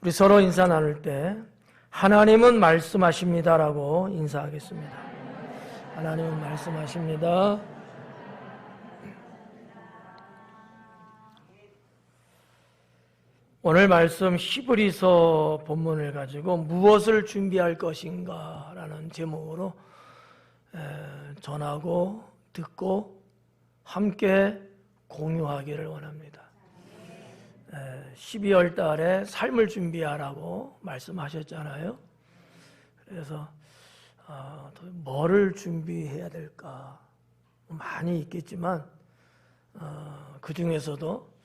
우리 서로 인사 나눌 때 하나님은 말씀하십니다라고 인사하겠습니다. 하나님은 말씀하십니다. 오늘 말씀 히브리서 본문을 가지고 무엇을 준비할 것인가 라는 제목으로 전하고 듣고 함께 공유하기를 원합니다. 12월 달에 삶을 준비하라고 말씀하셨잖아요. 그래서 뭐를 준비해야 될까 많이 있겠지만 그 중에서도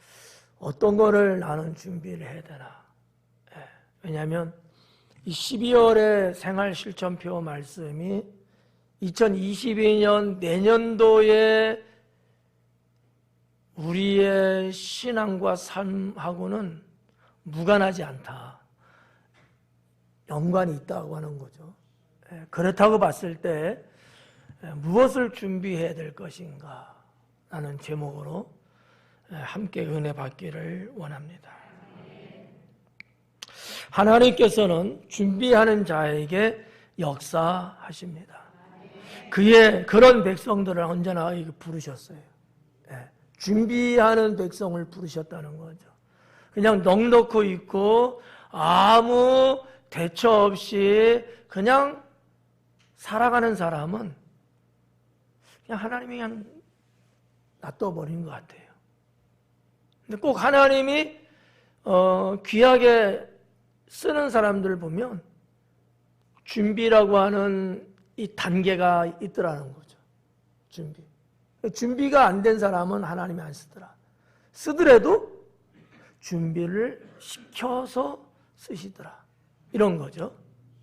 어떤 거를 나는 준비를 해야 되나. 왜냐하면 이 12월의 생활실천표 말씀이 2022년 내년도에 우리의 신앙과 삶하고는 무관하지 않다. 연관이 있다고 하는 거죠. 그렇다고 봤을 때 무엇을 준비해야 될 것인가 라는 제목으로 함께 은혜 받기를 원합니다. 하나님께서는 준비하는 자에게 역사하십니다. 그의 그런 백성들을 언제나 부르셨어요. 준비하는 백성을 부르셨다는 거죠. 그냥 넋놓고 있고 아무 대처 없이 그냥 살아가는 사람은 그냥 하나님이 그냥 놔둬버린 것 같아요. 근데 꼭 하나님이 귀하게 쓰는 사람들을 보면 준비라고 하는 이 단계가 있더라는 거죠. 준비가 안 된 사람은 하나님이 안 쓰더라. 쓰더라도 준비를 시켜서 쓰시더라. 이런 거죠.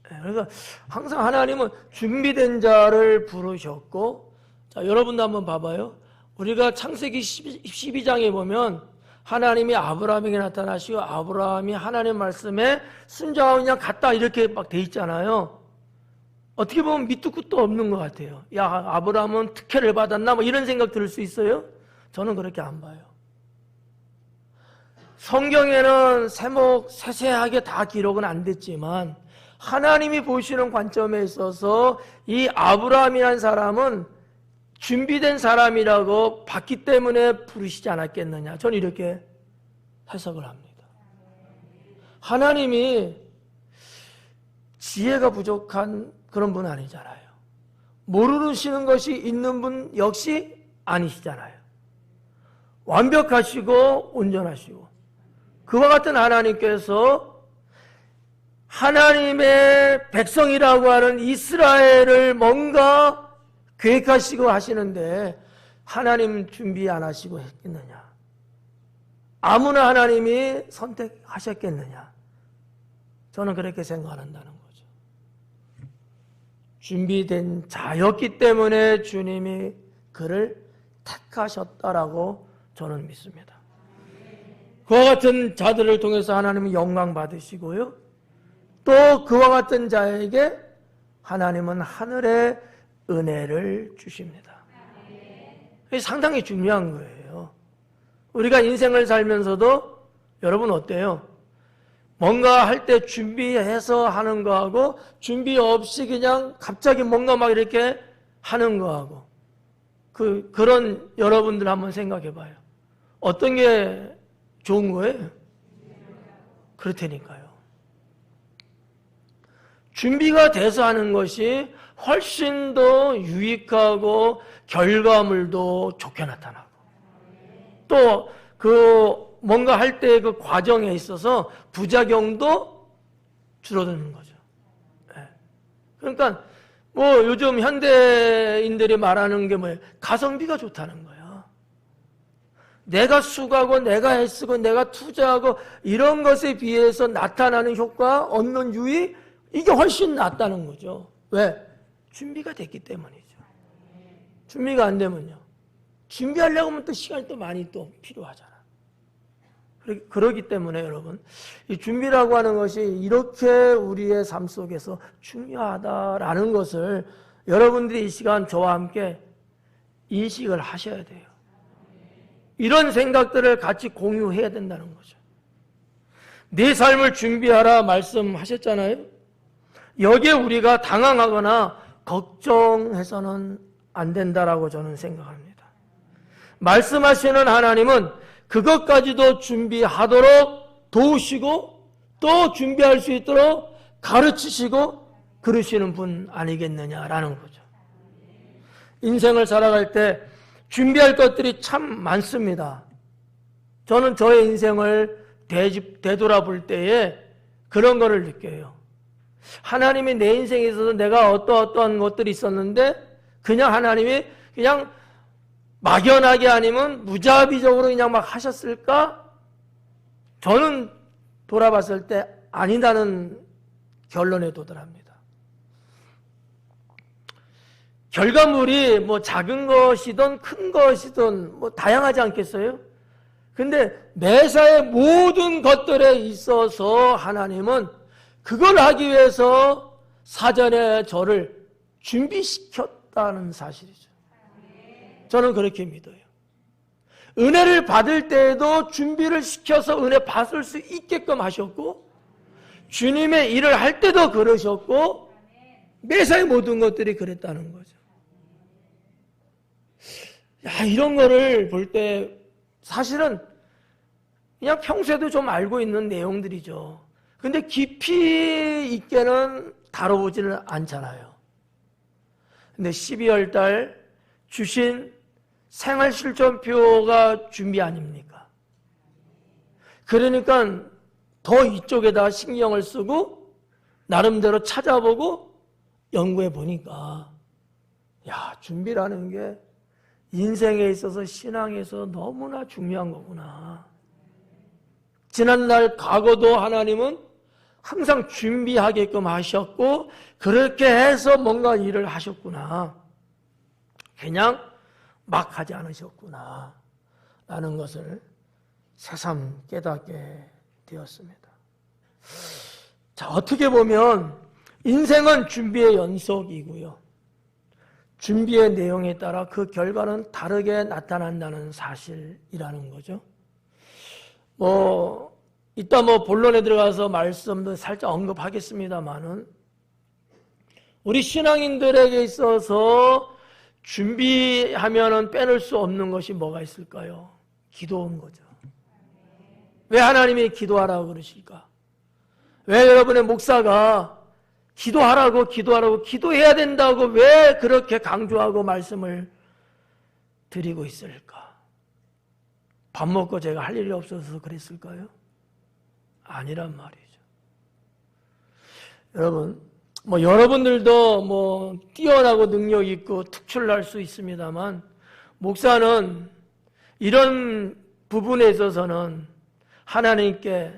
그래서 항상 하나님은 준비된 자를 부르셨고, 자, 여러분도 한번 봐봐요. 우리가 창세기 12장에 보면 하나님이 아브라함에게 나타나시고 아브라함이 하나님 말씀에 순종하고 그냥 갔다 이렇게 막 돼 있잖아요. 어떻게 보면 밑도 끝도 없는 것 같아요. 야, 아브라함은 특혜를 받았나? 뭐 이런 생각 들을 수 있어요? 저는 그렇게 안 봐요. 성경에는 세세하게 다 기록은 안 됐지만 하나님이 보시는 관점에 있어서 이 아브라함이라는 사람은 준비된 사람이라고 봤기 때문에 부르시지 않았겠느냐. 저는 이렇게 해석을 합니다. 하나님이 지혜가 부족한 그런 분 아니잖아요. 모르시는 것이 있는 분 역시 아니시잖아요. 완벽하시고 온전하시고 그와 같은 하나님께서 하나님의 백성이라고 하는 이스라엘을 뭔가 계획하시고 하시는데 하나님 준비 안 하시고 했겠느냐? 아무나 하나님이 선택하셨겠느냐? 저는 그렇게 생각 안 한다는 거죠. 준비된 자였기 때문에 주님이 그를 택하셨다라고 저는 믿습니다. 그와 같은 자들을 통해서 하나님은 영광 받으시고요. 또 그와 같은 자에게 하나님은 하늘의 은혜를 주십니다. 이게 상당히 중요한 거예요. 우리가 인생을 살면서도 여러분 어때요? 뭔가 할 때 준비해서 하는 거하고 준비 없이 그냥 갑자기 뭔가 막 이렇게 하는 거하고 그런 여러분들 한번 생각해 봐요. 어떤 게 좋은 거예요? 그렇다니까요. 준비가 돼서 하는 것이 훨씬 더 유익하고 결과물도 좋게 나타나고 또 뭔가 할 때 그 과정에 있어서 부작용도 줄어드는 거죠. 그러니까 뭐 요즘 현대인들이 말하는 게 뭐예요? 가성비가 좋다는 거야. 내가 수고하고 내가 애쓰고 내가 투자하고 이런 것에 비해서 나타나는 효과, 얻는 유익 이게 훨씬 낫다는 거죠. 왜? 준비가 됐기 때문이죠. 준비가 안 되면요. 준비하려고 하면 또 시간이 또 많이 또 필요하잖아. 그러기 때문에 여러분 이 준비라고 하는 것이 이렇게 우리의 삶 속에서 중요하다라는 것을 여러분들이 이 시간 저와 함께 인식을 하셔야 돼요. 이런 생각들을 같이 공유해야 된다는 거죠. 네 삶을 준비하라 말씀하셨잖아요. 여기에 우리가 당황하거나 걱정해서는 안 된다라고 저는 생각합니다. 말씀하시는 하나님은 그것까지도 준비하도록 도우시고 또 준비할 수 있도록 가르치시고 그러시는 분 아니겠느냐라는 거죠. 인생을 살아갈 때 준비할 것들이 참 많습니다. 저는 저의 인생을 되돌아볼 때에 그런 거를 느껴요. 하나님이 내 인생에 있어서 내가 어떠한 것들이 있었는데 그냥 하나님이 그냥 막연하게 아니면 무자비적으로 그냥 막 하셨을까? 저는 돌아봤을 때 아니다는 결론에 도달합니다. 결과물이 뭐 작은 것이든 큰 것이든 뭐 다양하지 않겠어요? 근데 매사의 모든 것들에 있어서 하나님은 그걸 하기 위해서 사전에 저를 준비시켰다는 사실이죠. 저는 그렇게 믿어요. 은혜를 받을 때에도 준비를 시켜서 은혜 받을 수 있게끔 하셨고 주님의 일을 할 때도 그러셨고 매사의 모든 것들이 그랬다는 거죠. 야, 이런 거를 볼 때 사실은 그냥 평소에도 좀 알고 있는 내용들이죠. 근데 깊이 있게는 다뤄보지는 않잖아요. 근데 12월 달 주신 생활실전표가 준비 아닙니까? 그러니까 더 이쪽에다 신경을 쓰고 나름대로 찾아보고 연구해 보니까 야, 준비라는 게 인생에 있어서 신앙에서 너무나 중요한 거구나. 지난날 과거도 하나님은 항상 준비하게끔 하셨고 그렇게 해서 뭔가 일을 하셨구나. 그냥 막 하지 않으셨구나 라는 것을 새삼 깨닫게 되었습니다. 자, 어떻게 보면 인생은 준비의 연속이고요. 준비의 내용에 따라 그 결과는 다르게 나타난다는 사실이라는 거죠. 이따 본론에 들어가서 말씀도 살짝 언급하겠습니다만은 우리 신앙인들에게 있어서 준비하면은 빼놓을 수 없는 것이 뭐가 있을까요? 기도인 거죠. 왜 하나님이 기도하라고 그러실까? 왜 여러분의 목사가 기도하라고 기도해야 된다고 왜 그렇게 강조하고 말씀을 드리고 있을까? 밥 먹고 제가 할 일이 없어서 그랬을까요? 아니란 말이죠. 여러분, 여러분들도 뛰어나고 능력 있고 특출날 수 있습니다만 목사는 이런 부분에 있어서는 하나님께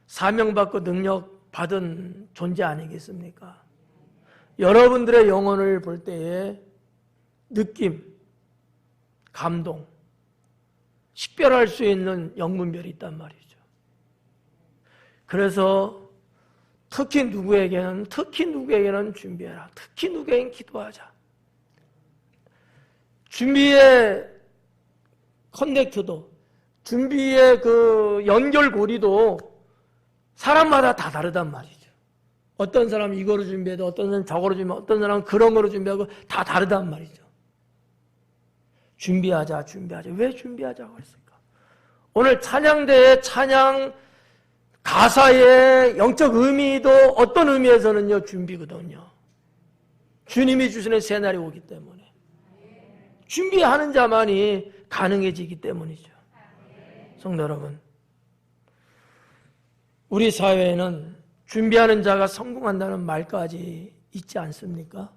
사명받고 능력 받은 존재 아니겠습니까? 여러분들의 영혼을 볼 때에 느낌, 감동, 식별할 수 있는 영문별이 있단 말이죠. 그래서 특히 누구에게는 준비해라. 특히 누구에게는 기도하자. 준비의 커넥트도, 준비의 그 연결고리도 사람마다 다 다르단 말이죠. 어떤 사람은 이거로 준비해도 어떤 사람은 저거로 준비하고 어떤 사람은 그런 거로 준비하고 다 다르단 말이죠. 준비하자. 왜 준비하자고 했을까? 오늘 찬양대의 찬양 가사의 영적 의미도 어떤 의미에서는요, 준비거든요. 주님이 주시는 새날이 오기 때문에. 준비하는 자만이 가능해지기 때문이죠. 성도 여러분, 우리 사회에는 준비하는 자가 성공한다는 말까지 있지 않습니까?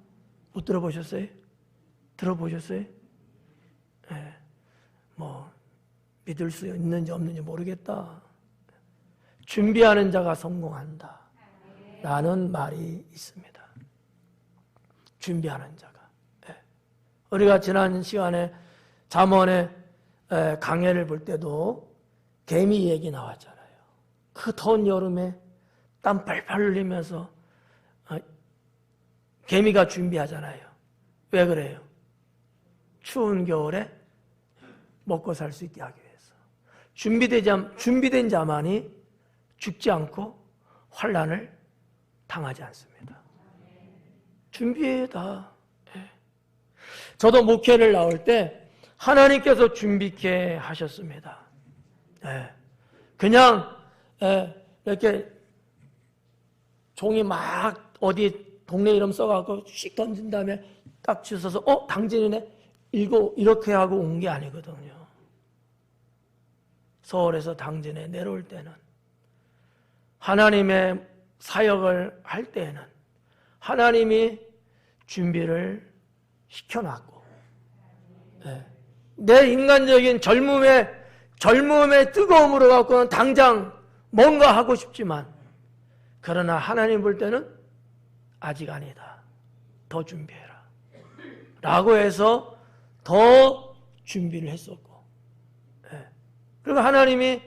못 들어보셨어요? 들어보셨어요? 네. 믿을 수 있는지 없는지 모르겠다. 준비하는 자가 성공한다 라는 말이 있습니다. 준비하는 자가. 우리가 지난 시간에 잠언의 강해를 볼 때도 개미 얘기 나왔잖아요. 그 더운 여름에 땀 팔팔 흘리면서 개미가 준비하잖아요. 왜 그래요? 추운 겨울에 먹고 살 수 있게 하기 위해서. 준비된 자만이 죽지 않고 환난을 당하지 않습니다. 준비해야 다. 저도 목회를 나올 때 하나님께서 준비케 하셨습니다. 그냥 이렇게 종이 막 어디 동네 이름 써갖고 씩 던진 다음에 딱 주워서 당진이네 이렇게 하고 온 게 아니거든요. 서울에서 당진에 내려올 때는 하나님의 사역을 할 때에는 하나님이 준비를 시켜놨고 내 인간적인 젊음의 뜨거움으로 갖고는 당장 뭔가 하고 싶지만 그러나 하나님 볼 때는 아직 아니다. 더 준비해라. 라고 해서 더 준비를 했었고 그리고 하나님이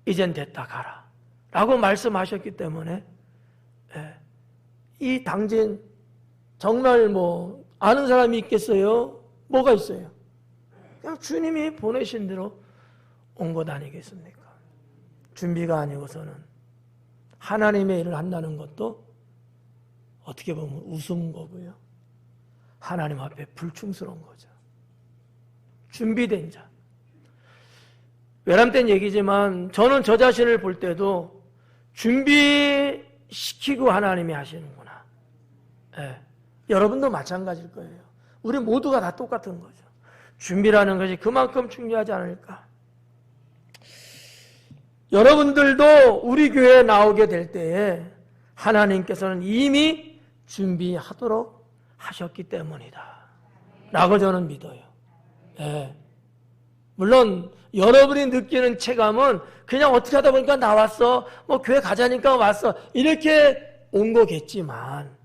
이젠 됐다 가라 라고 말씀하셨기 때문에 이 당진 정말 아는 사람이 있겠어요? 뭐가 있어요? 그냥 주님이 보내신 대로 온 것 아니겠습니까? 준비가 아니고서는 하나님의 일을 한다는 것도 어떻게 보면 우스운 거고요. 하나님 앞에 불충스러운 거죠. 준비된 자. 외람된 얘기지만 저는 저 자신을 볼 때도 준비시키고 하나님이 하시는구나. 여러분도 마찬가지일 거예요. 우리 모두가 다 똑같은 거죠. 준비라는 것이 그만큼 중요하지 않을까. 여러분들도 우리 교회에 나오게 될 때에 하나님께서는 이미 준비하도록 하셨기 때문이다 라고 저는 믿어요. 물론 여러분이 느끼는 체감은 그냥 어떻게 하다 보니까 나왔어, 교회 가자니까 왔어, 이렇게 온 거겠지만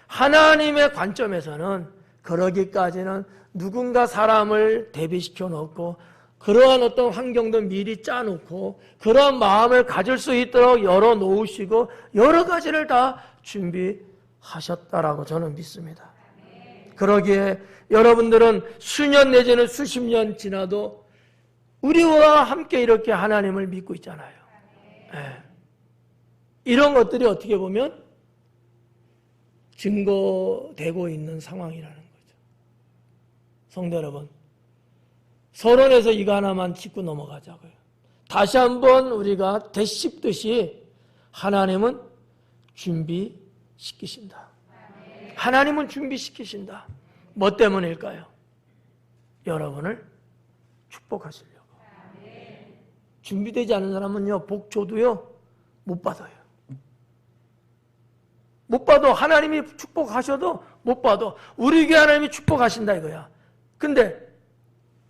하나님의 관점에서는 그러기까지는 누군가 사람을 대비시켜 놓고 그러한 어떤 환경도 미리 짜놓고 그러한 마음을 가질 수 있도록 열어놓으시고 여러 가지를 다 준비하셨다라고 저는 믿습니다. 그러기에 여러분들은 수년 내지는 수십 년 지나도 우리와 함께 이렇게 하나님을 믿고 있잖아요. 이런 것들이 어떻게 보면 증거되고 있는 상황이라는 거죠. 성도 여러분, 서론에서 이거 하나만 짚고 넘어가자고요. 다시 한번 우리가 되씹듯이 하나님은 준비시키신다. 하나님은 준비시키신다. 뭐 때문일까요? 여러분을 축복하시려고. 준비되지 않은 사람은요, 복 줘도요, 못 받아요. 못 받아. 하나님이 축복하셔도 못 받아. 우리 교회 하나님이 축복하신다 이거야. 근데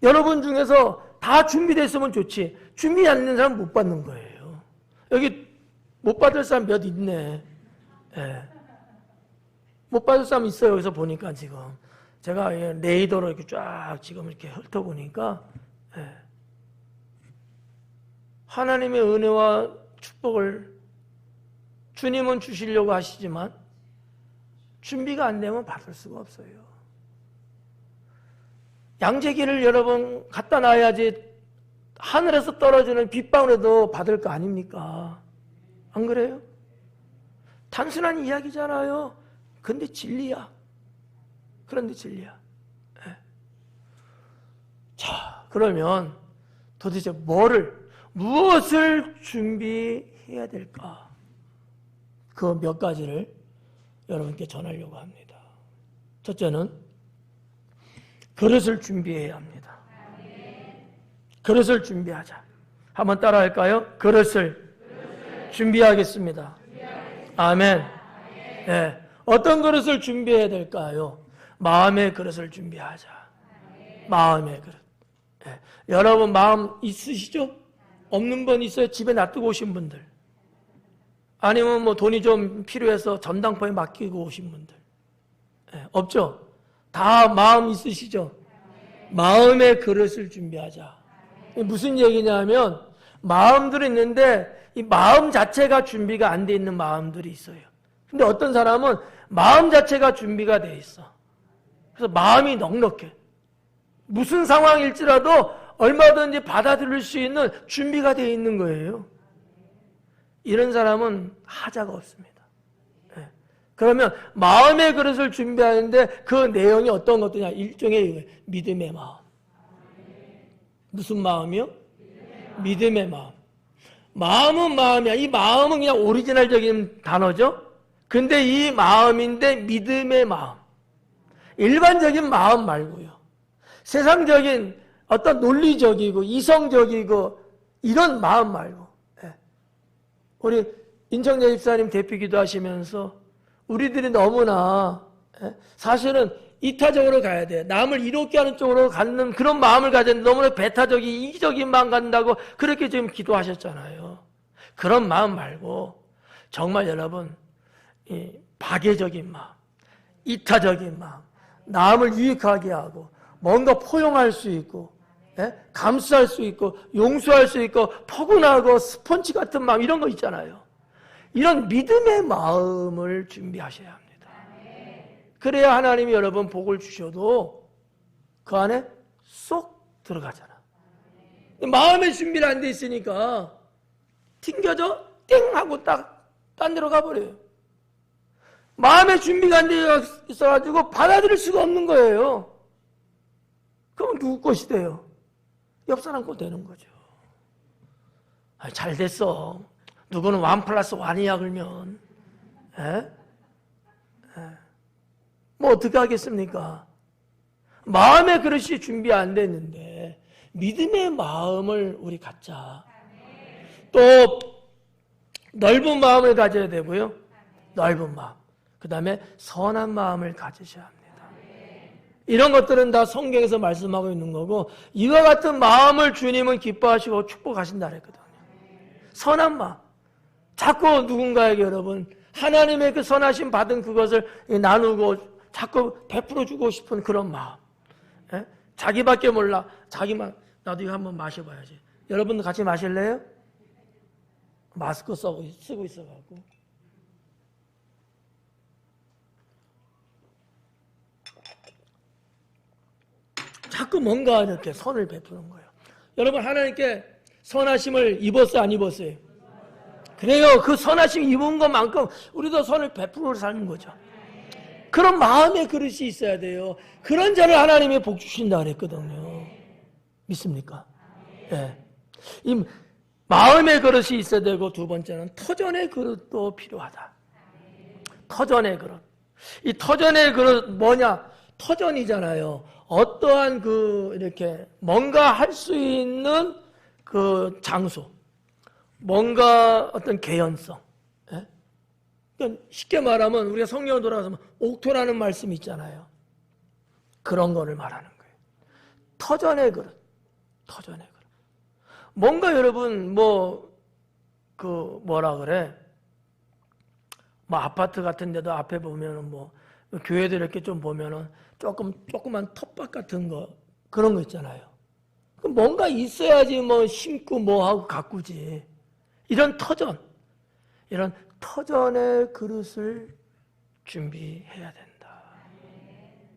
여러분 중에서 다 준비됐으면 좋지. 준비 안 되는 사람은 못 받는 거예요. 여기 못 받을 사람 몇 있네. 못 받을 사람 있어요. 여기서 보니까 지금. 제가 레이더로 이렇게 쫙 지금 이렇게 훑어보니까 하나님의 은혜와 축복을 주님은 주시려고 하시지만 준비가 안 되면 받을 수가 없어요. 양재기를 여러분 갖다 놔야지 하늘에서 떨어지는 빗방울에도 받을 거 아닙니까? 안 그래요? 단순한 이야기잖아요. 근데 진리야. 그런데 진리야. 자, 그러면 도대체 무엇을 준비해야 될까? 그 몇 가지를 여러분께 전하려고 합니다. 첫째는 그릇을 준비해야 합니다. 그릇을 준비하자. 한번 따라할까요? 그릇을 준비하겠습니다. 아멘. 네. 어떤 그릇을 준비해야 될까요? 마음의 그릇을 준비하자. 마음의 그릇. 네. 여러분 마음 있으시죠? 없는 분 있어요? 집에 놔두고 오신 분들. 아니면 돈이 좀 필요해서 전당포에 맡기고 오신 분들. 네. 없죠? 다 마음 있으시죠? 마음의 그릇을 준비하자. 무슨 얘기냐면 마음들이 있는데 이 마음 자체가 준비가 안 돼 있는 마음들이 있어요. 근데 어떤 사람은 마음 자체가 준비가 돼 있어. 그래서 마음이 넉넉해. 무슨 상황일지라도 얼마든지 받아들일 수 있는 준비가 돼 있는 거예요. 이런 사람은 하자가 없습니다. 예. 그러면 마음의 그릇을 준비하는데 그 내용이 어떤 것들이냐? 일종의 믿음의 마음. 무슨 마음이요? 믿음의 마음. 마음은 마음이야. 이 마음은 그냥 오리지널적인 단어죠. 근데 이 마음인데 믿음의 마음. 일반적인 마음 말고요. 세상적인 어떤 논리적이고 이성적이고 이런 마음 말고. 예. 우리 인청자 집사님 대피기도 하시면서 우리들이 너무나 사실은 이타적으로 가야 돼. 남을 이롭게 하는 쪽으로 갖는 그런 마음을 가졌는데 너무나 배타적인 이기적인 마음 갖는다고 그렇게 지금 기도하셨잖아요. 그런 마음 말고 정말 여러분 박애적인 마음, 이타적인 마음, 남을 유익하게 하고 뭔가 포용할 수 있고 감수할 수 있고 용서할 수 있고 포근하고 스펀지 같은 마음 이런 거 있잖아요. 이런 믿음의 마음을 준비하셔야 합니다. 그래야 하나님이 여러분 복을 주셔도 그 안에 쏙 들어가잖아. 마음의 준비를 안 돼 있으니까 튕겨져 띵 하고 딱 딴 데로 가버려요. 마음의 준비가 안 되어 있어가지고 받아들일 수가 없는 거예요. 그럼 누구 것이 돼요? 옆 사람 것 되는 거죠. 잘 됐어. 누구는 1+1이야 그러면. 뭐 어떻게 하겠습니까? 마음의 그릇이 준비 안 됐는데 믿음의 마음을 우리 갖자. 또 넓은 마음을 가져야 되고요. 넓은 마음. 그 다음에 선한 마음을 가지셔야 합니다. 이런 것들은 다 성경에서 말씀하고 있는 거고 이와 같은 마음을 주님은 기뻐하시고 축복하신다 그랬거든요. 선한 마음. 자꾸 누군가에게 여러분 하나님의 그 선하심 받은 그것을 나누고 자꾸 베풀어 주고 싶은 그런 마음. 자기밖에 몰라. 자기만 나도 이거 한번 마셔봐야지. 여러분도 같이 마실래요? 마스크 쓰고 있어가지고. 자꾸 뭔가 이렇게 선을 베푸는 거예요. 여러분 하나님께 선하심을 입었어요? 안 입었어요? 그래요. 그 선하심 입은 것만큼 우리도 선을 베풀어 사는 거죠. 그런 마음의 그릇이 있어야 돼요. 그런 자를 하나님이 복 주신다 그랬거든요. 믿습니까? 네. 이 마음의 그릇이 있어야 되고 두 번째는 터전의 그릇도 필요하다. 터전의 그릇. 이 터전의 그릇 뭐냐? 터전이잖아요. 어떠한 이렇게 뭔가 할 수 있는 그 장소. 뭔가 어떤 개연성. 예? 그러니까 쉽게 말하면 우리가 성경으로 돌아가서 옥토라는 말씀이 있잖아요. 그런 거를 말하는 거예요. 터전의 그릇. 터전의 그릇. 뭔가 여러분 뭐라 그래? 뭐 아파트 같은 데도 앞에 보면은 교회들 이렇게 좀 보면은 조그만 텃밭 같은 거 그런 거 있잖아요. 뭔가 있어야지 심고 하고 가꾸지. 이런 터전의 그릇을 준비해야 된다.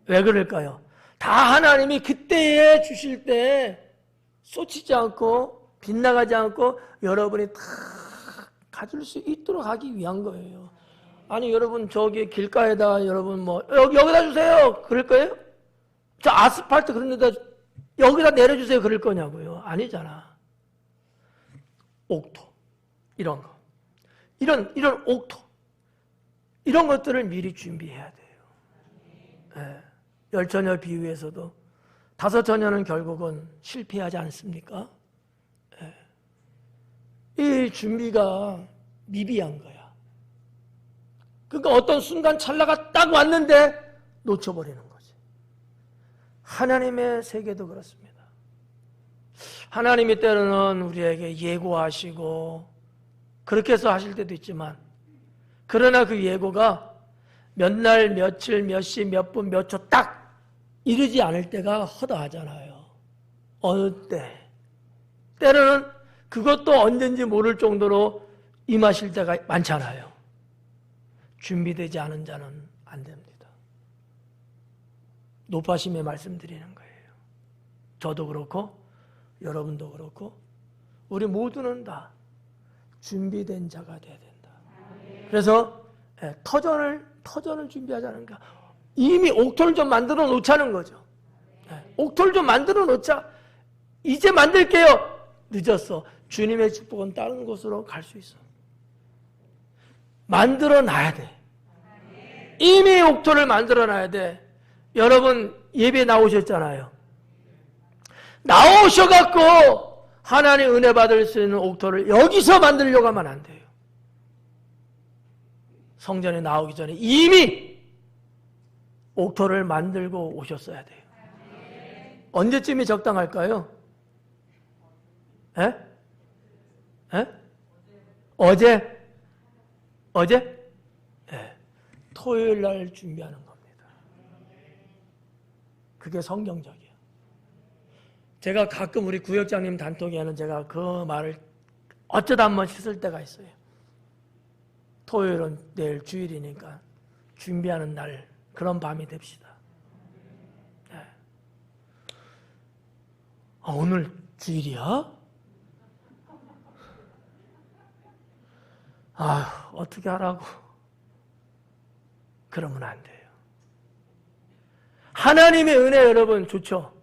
왜 그럴까요? 다 하나님이 그때에 주실 때 쏟치지 않고 빗나가지 않고 여러분이 다 가질 수 있도록 하기 위한 거예요. 아니 여러분 저기 길가에다 여러분 여기다 주세요 그럴 거예요? 저 아스팔트 그런 데다 여기다 내려주세요 그럴 거냐고요? 아니잖아. 옥토 이런 거 이런 옥토 이런 것들을 미리 준비해야 돼요. 열처녀 비유에서도 5처녀는 결국은 실패하지 않습니까? 이 준비가 미비한 거야. 그러니까 어떤 순간 찰나가 딱 왔는데 놓쳐버리는 거지. 하나님의 세계도 그렇습니다. 하나님이 때로는 우리에게 예고하시고 그렇게 해서 하실 때도 있지만 그러나 그 예고가 몇 날, 며칠, 몇 시, 몇 분, 몇 초 딱 이르지 않을 때가 허다하잖아요. 어느 때. 때로는 그것도 언젠지 모를 정도로 임하실 때가 많잖아요. 준비되지 않은 자는 안 됩니다. 높아심에 말씀드리는 거예요. 저도 그렇고 여러분도 그렇고 우리 모두는 다 준비된 자가 돼야 된다. 그래서 터전을 준비하자는 거야. 이미 옥토를 좀 만들어 놓자는 거죠. 옥토를 좀 만들어 놓자. 이제 만들게요. 늦었어. 주님의 축복은 다른 곳으로 갈 수 있어. 만들어 놔야 돼. 이미 옥토를 만들어 놔야 돼. 여러분 예배 나오셨잖아요. 나오셔갖고 하나님 은혜 받을 수 있는 옥토를 여기서 만들려고 하면 안 돼요. 성전에 나오기 전에 이미 옥토를 만들고 오셨어야 돼요. 언제쯤이 적당할까요? 에? 에? 어제? 예. 토요일 날 준비하는 겁니다. 그게 성경적이에요. 제가 가끔 우리 구역장님 단톡에는 제가 그 말을 어쩌다 한번 씻을 때가 있어요. 토요일은 내일 주일이니까 준비하는 날, 그런 밤이 됩시다. 네. 오늘 주일이야? 어떻게 하라고? 그러면 안 돼요. 하나님의 은혜 여러분 좋죠?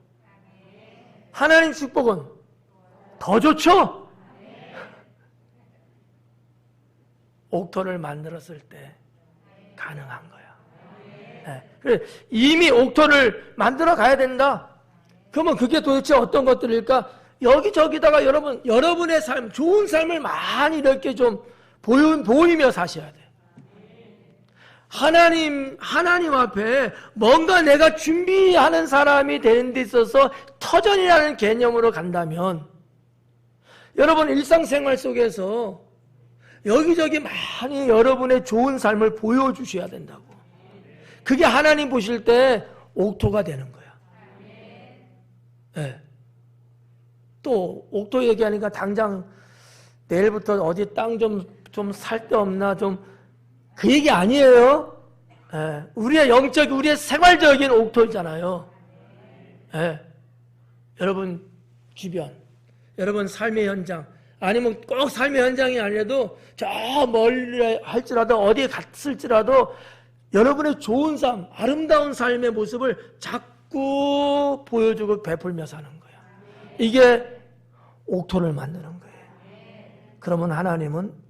하나님 축복은 더 좋죠? 옥토를 만들었을 때 가능한 거야. 네. 이미 옥토를 만들어 가야 된다. 그러면 그게 도대체 어떤 것들일까? 여기저기다가 여러분의 삶, 좋은 삶을 많이 이렇게 좀 보이며 사셔야 돼. 하나님 앞에 뭔가 내가 준비하는 사람이 되는 데 있어서 터전이라는 개념으로 간다면 여러분 일상생활 속에서 여기저기 많이 여러분의 좋은 삶을 보여주셔야 된다고. 그게 하나님 보실 때 옥토가 되는 거야. 네. 또 옥토 얘기하니까 당장 내일부터 어디 땅 좀 살 데 없나 그 얘기 아니에요. 예, 우리의 생활적인 옥토잖아요. 예, 여러분 주변, 여러분 삶의 현장, 아니면 꼭 삶의 현장이 아니라도 저 멀리 할지라도 어디에 갔을지라도 여러분의 좋은 삶, 아름다운 삶의 모습을 자꾸 보여주고 베풀며 사는 거야. 이게 옥토를 만드는 거예요. 그러면 하나님은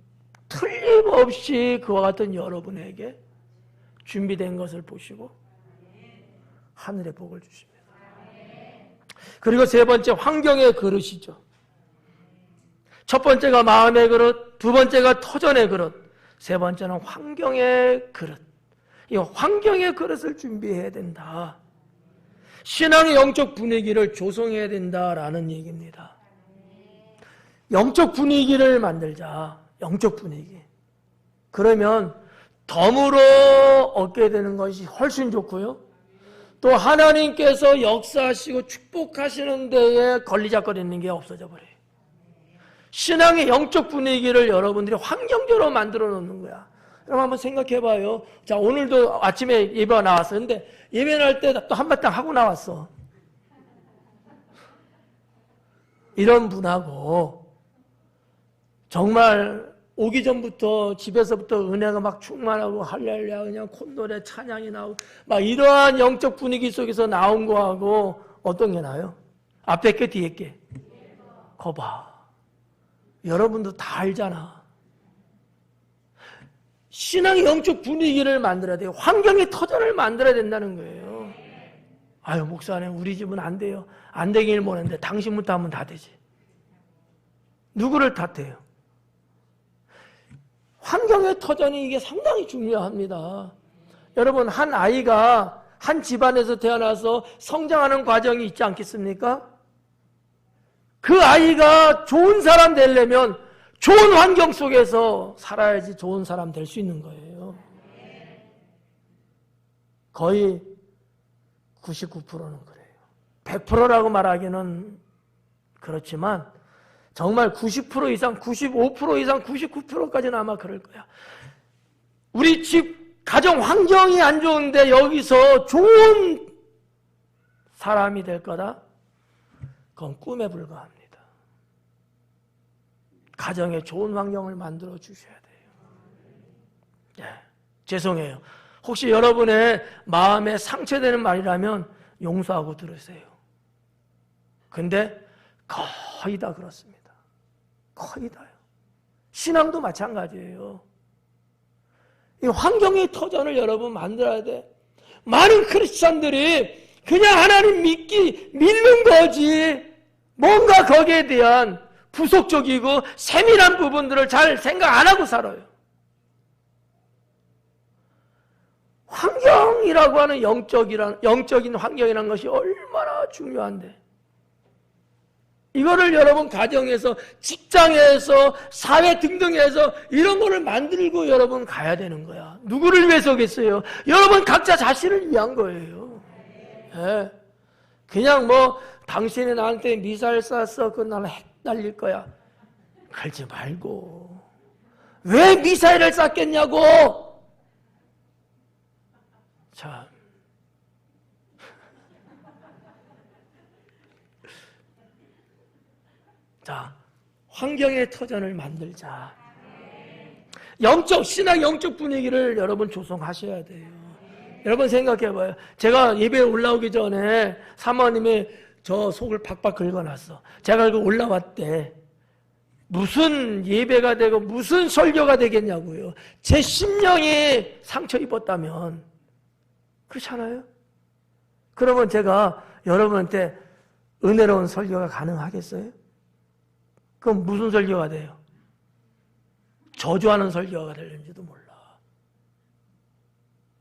틀림없이 그와 같은 여러분에게 준비된 것을 보시고 하늘의 복을 주십니다. 그리고 세 번째, 환경의 그릇이죠. 첫 번째가 마음의 그릇, 두 번째가 터전의 그릇, 세 번째는 환경의 그릇. 이 환경의 그릇을 준비해야 된다. 신앙의 영적 분위기를 조성해야 된다라는 얘기입니다. 영적 분위기를 만들자. 영적 분위기. 그러면 덤으로 얻게 되는 것이 훨씬 좋고요. 또 하나님께서 역사하시고 축복하시는 데에 걸리작거리는 게 없어져 버려요. 신앙의 영적 분위기를 여러분들이 환경적으로 만들어 놓는 거야. 그럼 한번 생각해 봐요. 자, 오늘도 아침에 예배가 나왔어. 근데 예배 날 때 또 한바탕 하고 나왔어. 이런 분하고 정말 오기 전부터 집에서부터 은혜가 막 충만하고 할렐루야 그냥 콧노래 찬양이 나오고 막 이러한 영적 분위기 속에서 나온 거하고 어떤 게 나요? 앞에 게 뒤에 게? 거봐. 여러분도 다 알잖아. 신앙의 영적 분위기를 만들어야 돼요. 환경의 터전을 만들어야 된다는 거예요. 아유 목사님 우리 집은 안 돼요. 안 되길 모르는데 당신부터 하면 다 되지. 누구를 탓해요? 환경의 터전이 이게 상당히 중요합니다. 여러분 한 아이가 한 집안에서 태어나서 성장하는 과정이 있지 않겠습니까? 그 아이가 좋은 사람 되려면 좋은 환경 속에서 살아야지 좋은 사람 될 수 있는 거예요. 거의 99%는 그래요. 100%라고 말하기는 그렇지만 정말 90% 이상, 95% 이상, 99%까지는 아마 그럴 거야. 우리 집 가정 환경이 안 좋은데 여기서 좋은 사람이 될 거다? 그건 꿈에 불과합니다. 가정에 좋은 환경을 만들어 주셔야 돼요. 예, 죄송해요. 혹시 여러분의 마음에 상처되는 말이라면 용서하고 들으세요. 근데 거의 다 그렇습니다. 거의 다요. 신앙도 마찬가지예요. 이 환경의 터전을 여러분 만들어야 돼. 많은 크리스찬들이 그냥 하나님 믿는 거지 뭔가 거기에 대한 부속적이고 세밀한 부분들을 잘 생각 안 하고 살아요. 환경이라고 하는 영적인 환경이라는 것이 얼마나 중요한데, 이거를 여러분 가정에서, 직장에서, 사회 등등에서 이런 거를 만들고 여러분 가야 되는 거야. 누구를 위해서겠어요? 여러분 각자 자신을 위한 거예요. 네. 그냥 뭐 당신이 나한테 미사일 쐈어, 그건 나는 핵 날릴 거야. 그러지 말고 왜 미사일을 쐈겠냐고. 참, 자, 환경의 터전을 만들자. 신앙 영적 분위기를 여러분 조성하셔야 돼요. 여러분 생각해봐요. 제가 예배에 올라오기 전에 사모님이 저 속을 팍팍 긁어놨어. 제가 그 올라왔대. 무슨 예배가 되고 무슨 설교가 되겠냐고요. 제 심령이 상처 입었다면. 그렇잖아요? 그러면 제가 여러분한테 은혜로운 설교가 가능하겠어요? 그럼 무슨 설교가 돼요? 저주하는 설교가 되는지도 몰라.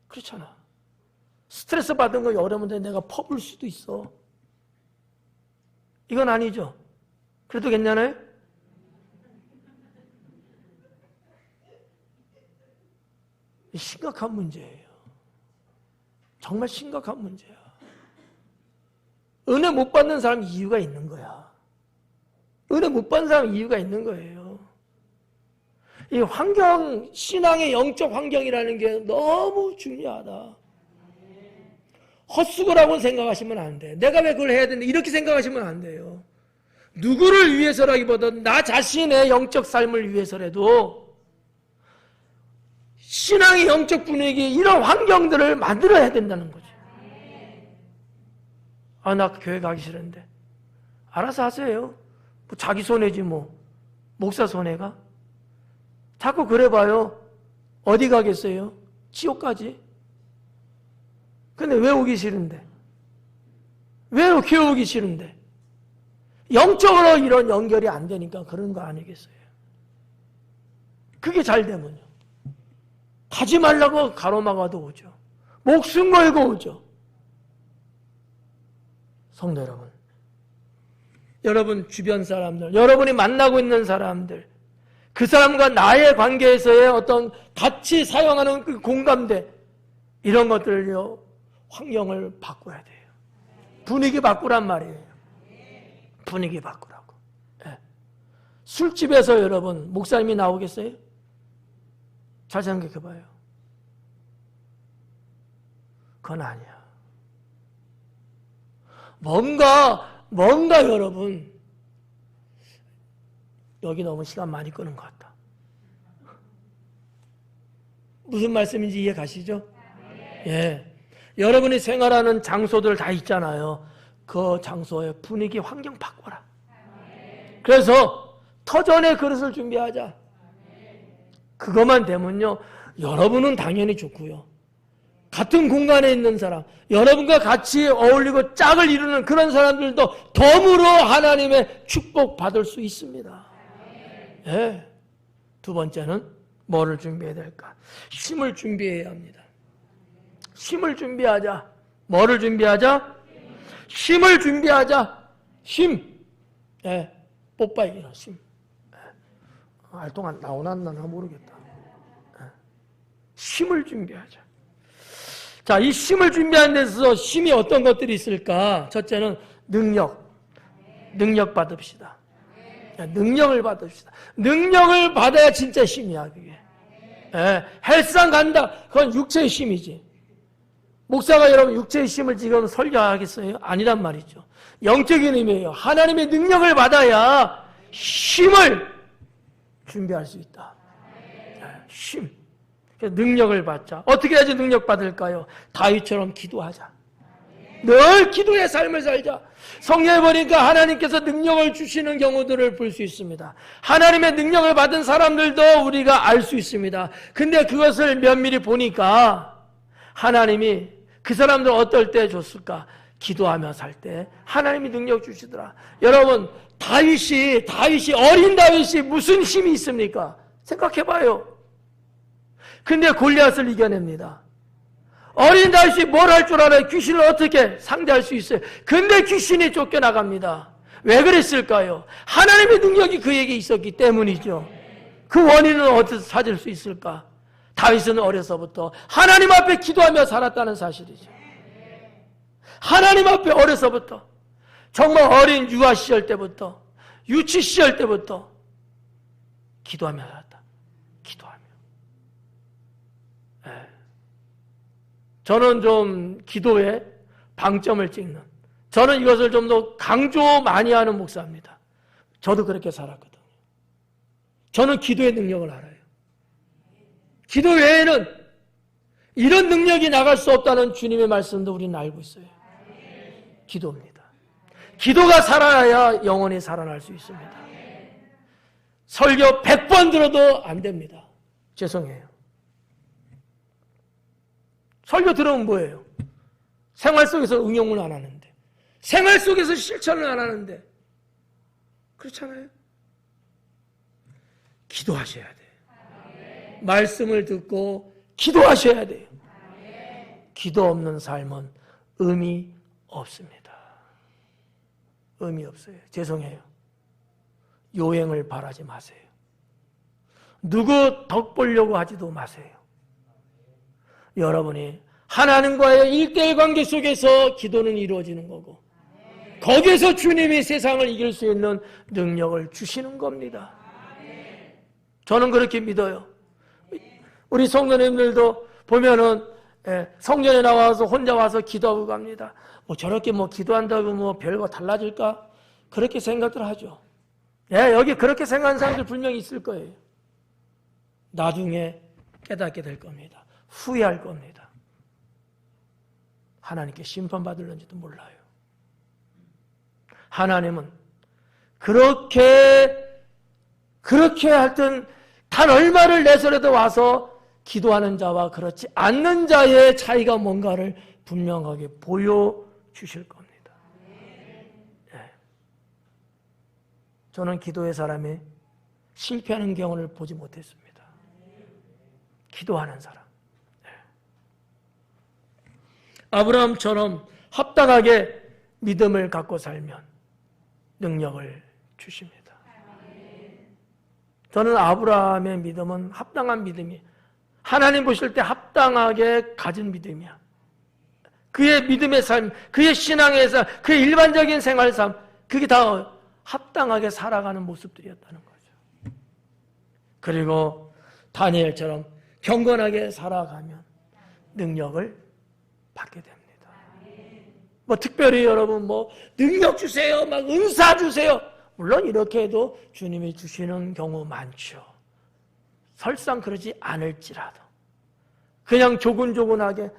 그렇잖아. 스트레스 받은 거 여러분한테 내가 퍼볼 수도 있어. 이건 아니죠. 그래도 괜찮아요? 심각한 문제예요. 정말 심각한 문제야. 은혜 못 받는 사람 이유가 있는 거야. 은혜 못 받는 사람 이유가 있는 거예요. 이 환경, 신앙의 영적 환경이라는 게 너무 중요하다. 헛수고라고 생각하시면 안 돼. 내가 왜 그걸 해야 되는데 이렇게 생각하시면 안 돼요. 누구를 위해서라기보다 나 자신의 영적 삶을 위해서라도 신앙의 영적 분위기, 이런 환경들을 만들어야 된다는 거죠. 아, 나 교회 가기 싫은데. 알아서 하세요. 뭐 자기 손해지 뭐. 목사 손해가? 자꾸 그래봐요. 어디 가겠어요? 지옥까지. 근데 왜 오기 싫은데? 왜 교회 오기 싫은데? 영적으로 이런 연결이 안 되니까 그런 거 아니겠어요? 그게 잘 되면요. 가지 말라고 가로막아도 오죠. 목숨 걸고 오죠. 성도 여러분, 여러분 주변 사람들, 여러분이 만나고 있는 사람들, 그 사람과 나의 관계에서의 어떤 같이 사용하는 그 공감대, 이런 것들을요, 환경을 바꿔야 돼요. 분위기 바꾸란 말이에요. 분위기 바꾸라고. 네. 술집에서 여러분 목사님이 나오겠어요? 잘 생각해봐요. 그건 아니야. 뭔가 여러분, 여기 너무 시간 많이 끄는 것 같다. 무슨 말씀인지 이해 가시죠? 예. 여러분이 생활하는 장소들 다 있잖아요. 그 장소의 분위기, 환경 바꿔라. 그래서 터전의 그릇을 준비하자. 그것만 되면요, 여러분은 당연히 좋고요. 같은 공간에 있는 사람, 여러분과 같이 어울리고 짝을 이루는 그런 사람들도 덤으로 하나님의 축복 받을 수 있습니다. 예. 두 번째는 뭐를 준비해야 될까? 힘을 준비해야 합니다. 힘을 준비하자. 뭐를 준비하자? 힘을 준비하자. 힘. 예. 뽀빠이기나 힘. 예. 알통안 나오나 안 나나 모르겠다. 예. 힘을 준비하자. 자, 이 힘을 준비하는 데 있어서 힘이 어떤 것들이 있을까? 첫째는 능력 받읍시다. 능력을 받읍시다. 능력을 받아야 진짜 힘이야, 그게. 예, 헬스장 간다. 그건 육체의 힘이지. 목사가 여러분 육체의 힘을 지금 설교하겠어요? 아니란 말이죠. 영적인 힘이에요. 하나님의 능력을 받아야 힘을 준비할 수 있다. 힘. 능력을 받자. 어떻게 해야지 능력 받을까요? 다윗처럼 기도하자. 늘 기도의 삶을 살자. 성경에 보니까 하나님께서 능력을 주시는 경우들을 볼 수 있습니다. 하나님의 능력을 받은 사람들도 우리가 알 수 있습니다. 근데 그것을 면밀히 보니까 하나님이 그 사람들 어떨 때 줬을까? 기도하며 살 때 하나님이 능력 주시더라. 여러분, 어린 다윗이 무슨 힘이 있습니까? 생각해봐요. 근데 골리앗을 이겨냅니다. 어린 다윗이 뭘 할 줄 알아요? 귀신을 어떻게 상대할 수 있어요? 근데 귀신이 쫓겨나갑니다. 왜 그랬을까요? 하나님의 능력이 그에게 있었기 때문이죠. 그 원인은 어디서 찾을 수 있을까? 다윗은 어려서부터 하나님 앞에 기도하며 살았다는 사실이죠. 하나님 앞에 어려서부터, 정말 어린 유아 시절 때부터, 유치 시절 때부터 기도하며 살았다. 기도하며. 저는 좀 기도에 방점을 찍는, 저는 이것을 좀 더 강조 많이 하는 목사입니다. 저도 그렇게 살았거든요. 저는 기도의 능력을 알아요. 기도 외에는 이런 능력이 나갈 수 없다는 주님의 말씀도 우리는 알고 있어요. 기도입니다. 기도가 살아야 영혼이 살아날 수 있습니다. 설교 100번 들어도 안 됩니다. 죄송해요. 설교 들으면 뭐예요? 생활 속에서 응용을 안 하는데, 생활 속에서 실천을 안 하는데, 그렇잖아요. 기도하셔야 돼요. 말씀을 듣고 기도하셔야 돼요. 기도 없는 삶은 의미 없습니다. 의미 없어요. 죄송해요. 요행을 바라지 마세요. 누구 덕 보려고 하지도 마세요. 여러분이 하나님과의 일대일 관계 속에서 기도는 이루어지는 거고, 거기에서 주님이 세상을 이길 수 있는 능력을 주시는 겁니다. 저는 그렇게 믿어요. 우리 성도님들도 보면은 성전에 나와서 혼자 와서 기도하고 갑니다. 뭐 저렇게 뭐 기도한다고 뭐 별거 달라질까? 그렇게 생각들 하죠. 여기 그렇게 생각하는 사람들 분명히 있을 거예요. 나중에 깨닫게 될 겁니다. 후회할 겁니다. 하나님께 심판받을는지도 몰라요. 하나님은 그렇게 하여튼 단 얼마를 내서라도 와서 기도하는 자와 그렇지 않는 자의 차이가 뭔가를 분명하게 보여주실 겁니다. 저는 기도의 사람이 실패하는 경우를 보지 못했습니다. 기도하는 사람. 아브라함처럼 합당하게 믿음을 갖고 살면 능력을 주십니다. 저는 아브라함의 믿음은 합당한 믿음이에요. 하나님 보실 때 합당하게 가진 믿음이야. 그의 믿음의 삶, 그의 신앙의 삶, 그의 일반적인 생활 삶, 그게 다 합당하게 살아가는 모습들이었다는 거죠. 그리고 다니엘처럼 경건하게 살아가면 능력을 받게 됩니다. 뭐 특별히 여러분 뭐 능력 주세요, 막 은사 주세요. 물론 이렇게 해도 주님이 주시는 경우 많죠. 설상 그러지 않을지라도 그냥 조근조근하게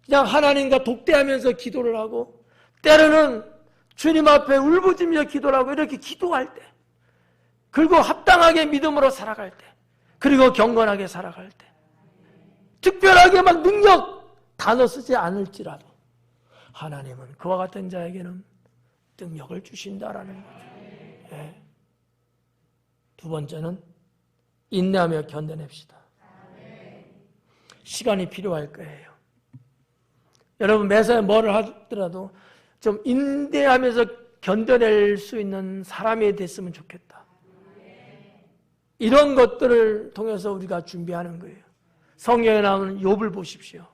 그냥 하나님과 독대하면서 기도를 하고, 때로는 주님 앞에 울부짖으며 기도를 하고, 이렇게 기도할 때, 그리고 합당하게 믿음으로 살아갈 때, 그리고 경건하게 살아갈 때, 특별하게 막 능력 단어 쓰지 않을지라도 하나님은 그와 같은 자에게는 능력을 주신다라는 거죠. 두 번째는 인내하며 견뎌냅시다. 시간이 필요할 거예요. 여러분 매사에 뭐를 하더라도 좀 인내하면서 견뎌낼 수 있는 사람이 됐으면 좋겠다. 이런 것들을 통해서 우리가 준비하는 거예요. 성경에 나오는 욥을 보십시오.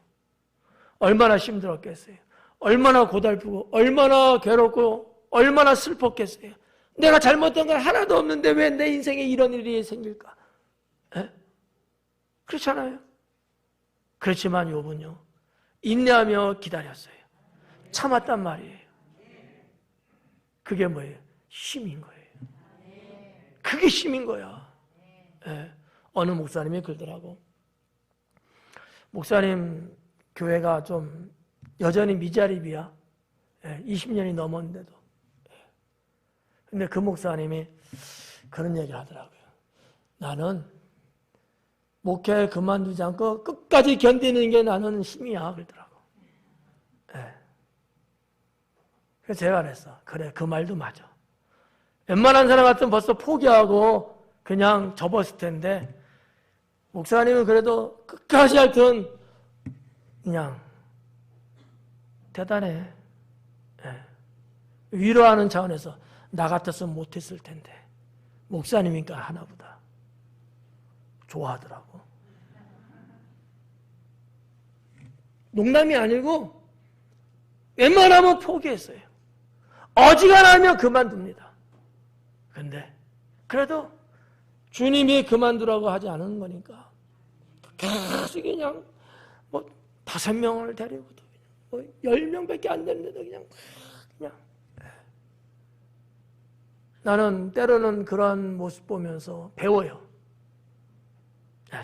얼마나 힘들었겠어요. 얼마나 고달프고 얼마나 괴롭고 얼마나 슬펐겠어요. 내가 잘못한 건 하나도 없는데 왜 내 인생에 이런 일이 생길까? 그렇잖아요. 그렇지만 욥은요, 인내하며 기다렸어요. 참았단 말이에요. 그게 뭐예요? 힘인 거예요. 그게 힘인 거야. 예, 어느 목사님이 그러더라고. 목사님 교회가 좀 여전히 미자립이야. 20년이 넘었는데도. 근데 그 목사님이 그런 얘기를 하더라고요. 나는 목회 그만두지 않고 끝까지 견디는 게 나는 힘이야. 그러더라고. 그래서 제가 그랬어. 그래, 그 말도 맞아. 웬만한 사람 같으면 벌써 포기하고 그냥 접었을 텐데, 목사님은 그래도 끝까지 하여튼 그냥 대단해. 위로하는 차원에서 나 같았으면 못했을 텐데 목사님이니까 하나보다 좋아하더라고. 농담이 아니고 웬만하면 포기했어요. 어지간하면 그만둡니다. 근데 그래도 주님이 그만두라고 하지 않은 거니까 계속 그냥 5명을 데리고 10명밖에 안 되는데도 그냥 나는 때로는 그런 모습 보면서 배워요.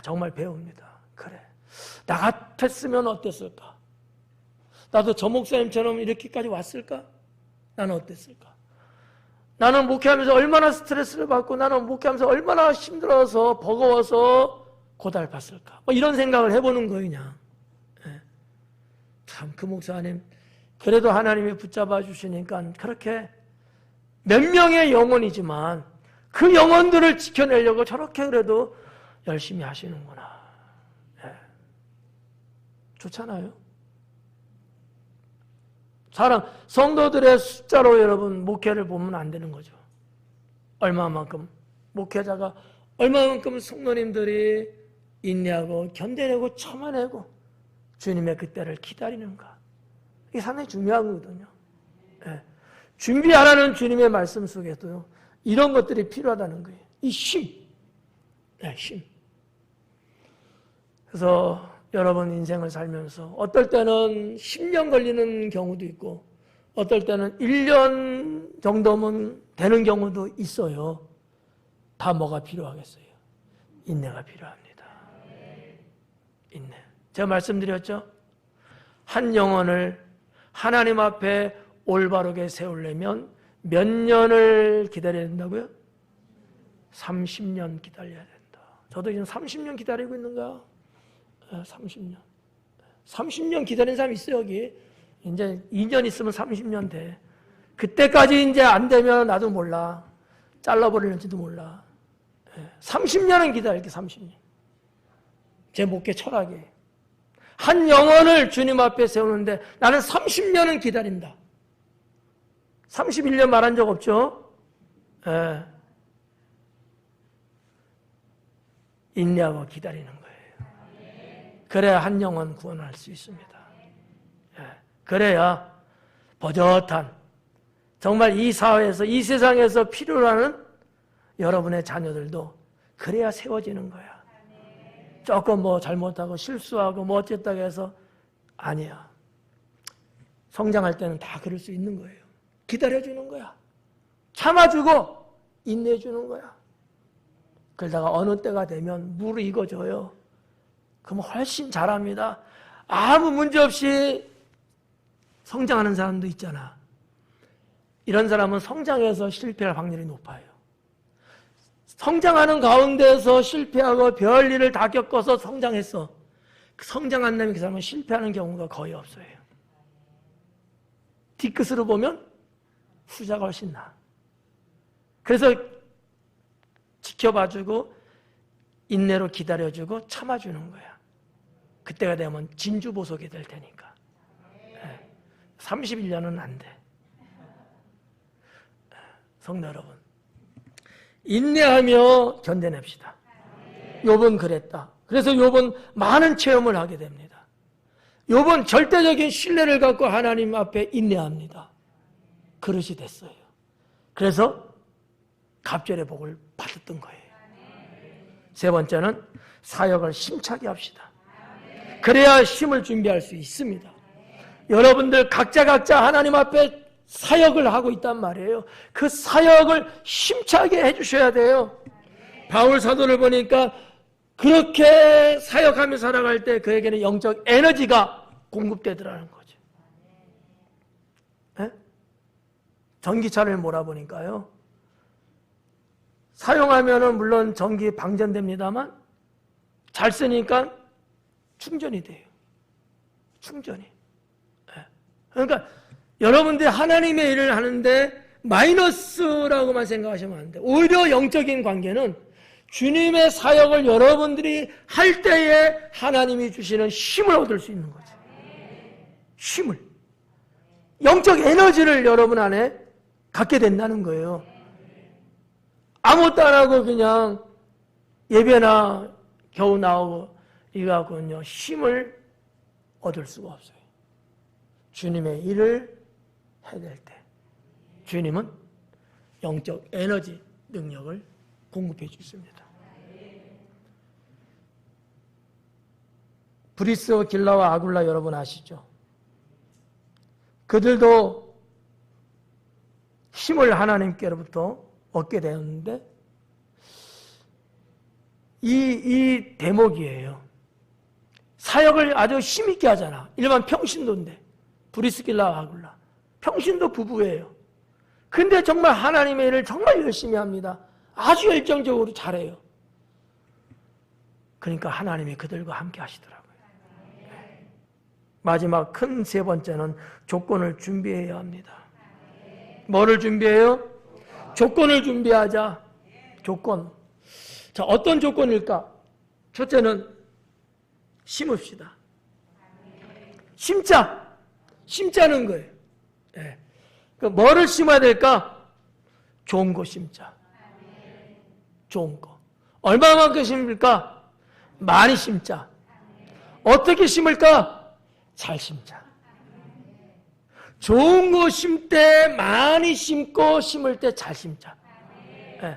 정말 배웁니다. 그래, 나 같았으면 어땠을까? 나도 저 목사님처럼 이렇게까지 왔을까? 나는 어땠을까? 나는 목회하면서 얼마나 스트레스를 받고 나는 목회하면서 얼마나 힘들어서 버거워서 고달팠을까? 이런 생각을 해보는 거예요. 그냥. 참 그 목사님 그래도 하나님이 붙잡아 주시니까 그렇게 몇 명의 영혼이지만 그 영혼들을 지켜내려고 저렇게 그래도 열심히 하시는구나. 좋잖아요. 성도들의 숫자로 여러분 목회를 보면 안 되는 거죠. 얼마만큼 목회자가 얼마만큼 성도님들이 인내하고 견뎌내고 참아내고 주님의 그때를 기다리는가. 이게 상당히 중요한 거거든요. 준비하라는 주님의 말씀 속에도요, 이런 것들이 필요하다는 거예요. 이 힘. 힘. 그래서 여러분 인생을 살면서 어떨 때는 10년 걸리는 경우도 있고 어떨 때는 1년 정도면 되는 경우도 있어요. 다 뭐가 필요하겠어요? 인내가 필요합니다. 인내. 제가 말씀드렸죠? 한 영혼을 하나님 앞에 올바르게 세우려면 몇 년을 기다려야 된다고요? 30년 기다려야 된다. 저도 지금 30년 기다리고 있는 거야. 30년. 30년 기다린 사람 있어요, 여기. 이제 2년 있으면 30년 돼. 그때까지 이제 안 되면 나도 몰라. 잘라버리는지도 몰라. 30년은 기다릴게, 30년. 제 목회 철학이. 한 영혼을 주님 앞에 세우는데 나는 30년은 기다린다. 31년 말한 적 없죠? 인내하고 기다리는 거예요. 그래야 한 영혼 구원할 수 있습니다. 그래야 버젓한, 정말 이 사회에서, 이 세상에서 필요로 하는 여러분의 자녀들도 그래야 세워지는 거야. 조금 잘못하고 실수하고 어쨌다고 해서 아니야. 성장할 때는 다 그럴 수 있는 거예요. 기다려주는 거야. 참아주고 인내해주는 거야. 그러다가 어느 때가 되면 무르익어져요. 그럼 훨씬 잘합니다. 아무 문제 없이 성장하는 사람도 있잖아. 이런 사람은 성장해서 실패할 확률이 높아요. 성장하는 가운데서 실패하고 별일을 다 겪어서 성장했어. 성장한 다음에 그 사람은 실패하는 경우가 거의 없어요. 뒤끝으로 보면 후자가 훨씬 나아. 그래서 지켜봐주고 인내로 기다려주고 참아주는 거야. 그때가 되면 진주보석이 될 테니까. 31년은 안 돼. 성도 여러분, 인내하며 견뎌냅시다. 욥은 그랬다. 그래서 욥은 많은 체험을 하게 됩니다. 욥은 절대적인 신뢰를 갖고 하나님 앞에 인내합니다. 그릇이 됐어요. 그래서 갑절의 복을 받았던 거예요. 세 번째는 사역을 힘차게 합시다. 그래야 힘을 준비할 수 있습니다. 여러분들 각자 하나님 앞에 사역을 하고 있단 말이에요. 그 사역을 힘차게 해주셔야 돼요. 바울 사도를 보니까 그렇게 사역하며 살아갈 때 그에게는 영적 에너지가 공급되더라는 거죠. 네? 전기차를 몰아보니까요, 사용하면은 물론 전기 방전됩니다만 잘 쓰니까 충전이 돼요. 충전이. 네. 그러니까 여러분들이 하나님의 일을 하는데 마이너스라고만 생각하시면 안 돼요. 오히려 영적인 관계는 주님의 사역을 여러분들이 할 때에 하나님이 주시는 힘을 얻을 수 있는 거죠. 힘을. 영적 에너지를 여러분 안에 갖게 된다는 거예요. 아무것도 안 하고 그냥 예배나 겨우 나오고 이거 갖고는요, 힘을 얻을 수가 없어요. 주님의 일을 해야 될 때 주님은 영적 에너지 능력을 공급해 주십니다. 브리스와 길라와 아굴라 여러분 아시죠? 그들도 힘을 하나님께로부터 얻게 되었는데 이 대목이에요. 사역을 아주 힘있게 하잖아. 일반 평신도인데 브리스길라와 아굴라 평신도 부부예요. 근데 정말 하나님의 일을 정말 열심히 합니다. 아주 열정적으로 잘해요. 그러니까 하나님이 그들과 함께 하시더라고요. 마지막 큰 세 번째는 조건을 준비해야 합니다. 뭐를 준비해요? 조건을 준비하자. 조건. 자, 어떤 조건일까? 첫째는 심읍시다. 심자는 거예요. 네. 그 뭐를 심어야 될까? 좋은 거 심자. 좋은 거. 얼마만큼 심을까? 많이 심자. 어떻게 심을까? 잘 심자. 좋은 거 심을 때 많이 심고 심을 때 잘 심자. 네.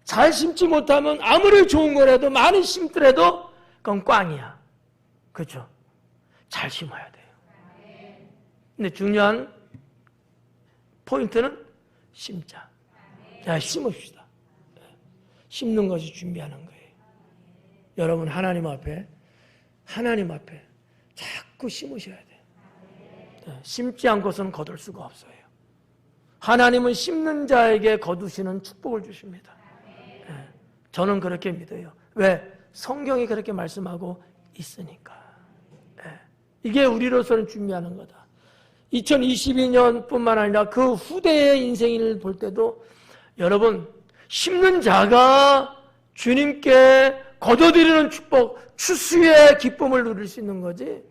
잘 심지 못하면 아무리 좋은 거라도 많이 심더라도 그건 꽝이야. 그렇죠? 잘 심어야 돼요. 근데 중요한 포인트는 심자. 자, 심읍시다. 심는 것이 준비하는 거예요. 여러분 하나님 앞에 자꾸 심으셔야 돼요. 심지 않고서는 거둘 수가 없어요. 하나님은 심는 자에게 거두시는 축복을 주십니다. 저는 그렇게 믿어요. 왜? 성경이 그렇게 말씀하고 있으니까. 이게 우리로서는 준비하는 거다. 2022년뿐만 아니라 그 후대의 인생을 볼 때도 여러분 심는 자가 주님께 거둬들이는 축복, 추수의 기쁨을 누릴 수 있는 거지,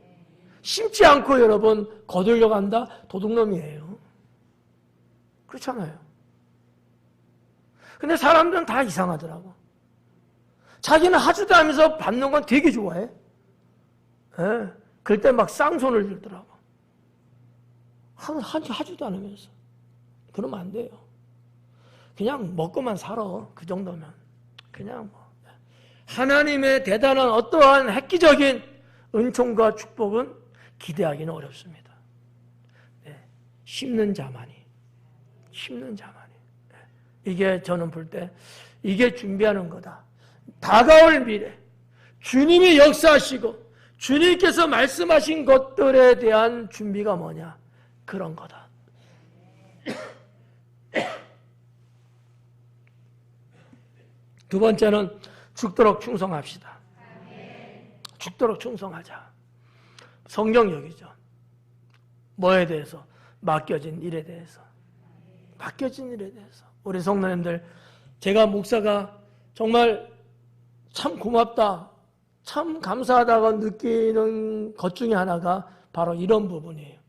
심지 않고 여러분 거두려고 한다? 도둑놈이에요. 그렇잖아요. 근데 사람들은 다 이상하더라고. 자기는 하지도 않으면서 받는 건 되게 좋아해. 예. 그럴 때 막 쌍손을 들더라고. 하지도 않으면서. 그러면 안 돼요. 그냥 먹고만 살아. 그 정도면. 그냥 뭐. 하나님의 대단한 어떠한 획기적인 은총과 축복은 기대하기는 어렵습니다. 네. 심는 자만이. 네. 이게 저는 볼 때 이게 준비하는 거다. 다가올 미래, 주님이 역사하시고 주님께서 말씀하신 것들에 대한 준비가 뭐냐? 그런 거다. 두 번째는 죽도록 충성합시다. 죽도록 충성하자. 성경역이죠. 뭐에 대해서? 맡겨진 일에 대해서. 우리 성도님들, 제가 목사가 정말 참 고맙다, 참 감사하다고 느끼는 것 중에 하나가 바로 이런 부분이에요.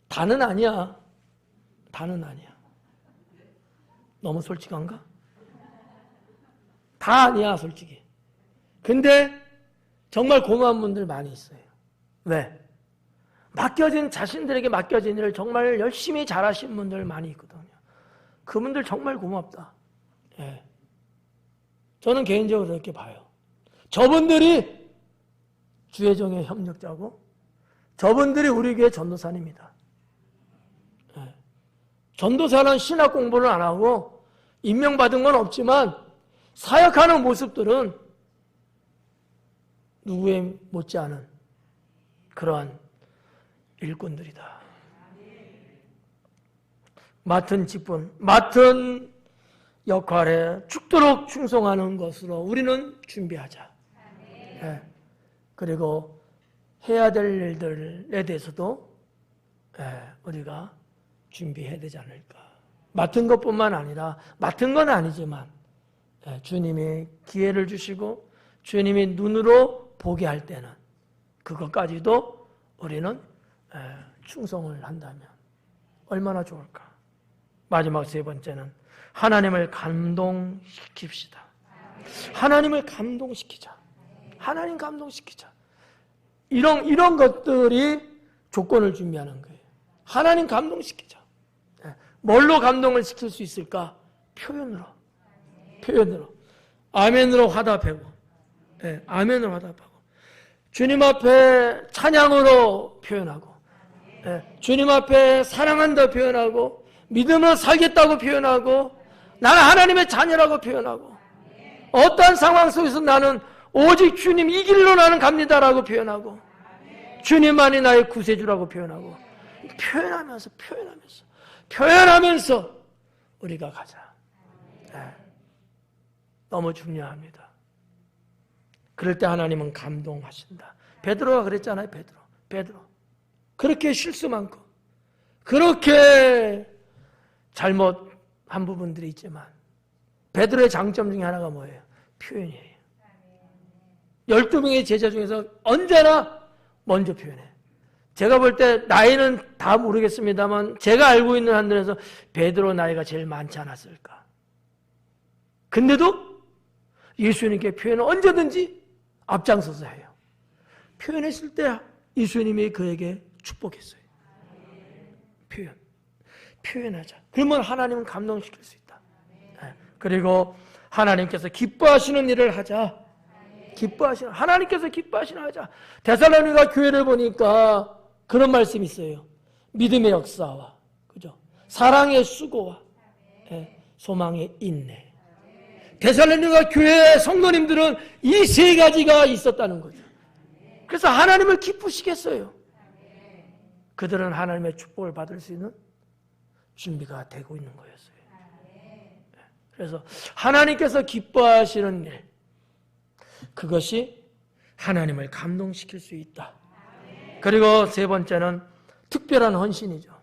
다는 아니야. 너무 솔직한가? 다 아니야, 솔직히. 근데 정말 고마운 분들 많이 있어요. 왜? 자신들에게 맡겨진 일을 정말 열심히 잘하신 분들 많이 있거든요. 그분들 정말 고맙다. 예. 저는 개인적으로 그렇게 봐요. 저분들이 주의 종의 협력자고, 저분들이 우리 교회 전도사님입니다. 예. 전도사는 신학 공부를 안 하고 임명받은 건 없지만 사역하는 모습들은 누구에 못지않은 그러한 일꾼들이다. 맡은 직분, 맡은 역할에 죽도록 충성하는 것으로 우리는 준비하자. 네. 그리고 해야 될 일들에 대해서도 우리가 준비해야 되지 않을까. 맡은 것뿐만 아니라, 맡은 건 아니지만 주님이 기회를 주시고 주님이 눈으로 보게 할 때는 그것까지도 우리는 충성을 한다면 얼마나 좋을까. 마지막 세 번째는 하나님을 감동시킵시다. 하나님을 감동시키자. 하나님 감동시키자. 이런 것들이 조건을 준비하는 거예요. 하나님 감동시키자. 뭘로 감동을 시킬 수 있을까? 표현으로. 아멘으로 화답하고, 아멘으로 화답하고, 주님 앞에 찬양으로 표현하고, 주님 앞에 사랑한다 표현하고, 믿음으로 살겠다고 표현하고, 나는 하나님의 자녀라고 표현하고, 어떠한 상황 속에서 나는 오직 주님 이 길로 나는 갑니다라고 표현하고, 주님만이 나의 구세주라고 표현하고, 표현하면서 우리가 가자. 너무 중요합니다. 그럴 때 하나님은 감동하신다. 베드로가 그랬잖아요. 베드로 그렇게 실수 많고 그렇게 잘못한 부분들이 있지만 베드로의 장점 중에 하나가 뭐예요? 표현이에요. 12명의 제자 중에서 언제나 먼저 표현해. 제가 볼 때 나이는 다 모르겠습니다만 제가 알고 있는 한들에서 베드로 나이가 제일 많지 않았을까. 근데도 예수님께 표현을 언제든지 앞장서서 해요. 표현했을 때 예수님이 그에게 축복했어요. 표현하자. 그러면 하나님은 감동시킬 수 있다. 그리고 하나님께서 기뻐하시는 일을 하자. 하나님께서 기뻐하시는 일을 하자. 데살로니가 교회를 보니까 그런 말씀이 있어요. 믿음의 역사와, 그죠? 사랑의 수고와, 소망의 인내. 데살로니가 교회 성도님들은 이 세 가지가 있었다는 거죠. 그래서 하나님을 기쁘시겠어요. 그들은 하나님의 축복을 받을 수 있는 준비가 되고 있는 거였어요. 그래서 하나님께서 기뻐하시는 일, 그것이 하나님을 감동시킬 수 있다. 그리고 세 번째는 특별한 헌신이죠.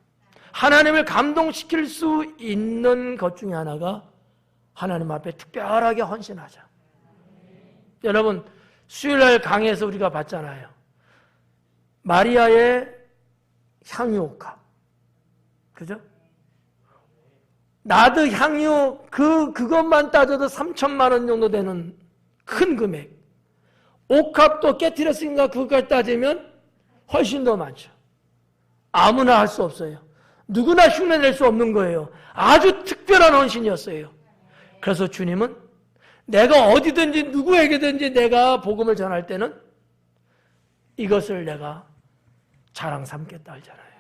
하나님을 감동시킬 수 있는 것 중에 하나가 하나님 앞에 특별하게 헌신하자. 여러분, 수요일날 강의에서 우리가 봤잖아요. 마리아의 향유옥합. 그죠? 나드 향유, 그것만 따져도 3천만 원 정도 되는 큰 금액. 옥합도 깨트렸으니까 그것까지 따지면 훨씬 더 많죠. 아무나 할 수 없어요. 누구나 흉내낼 수 없는 거예요. 아주 특별한 헌신이었어요. 그래서 주님은 내가 어디든지 누구에게든지 내가 복음을 전할 때는 이것을 내가 자랑 삼겠다 하잖아요.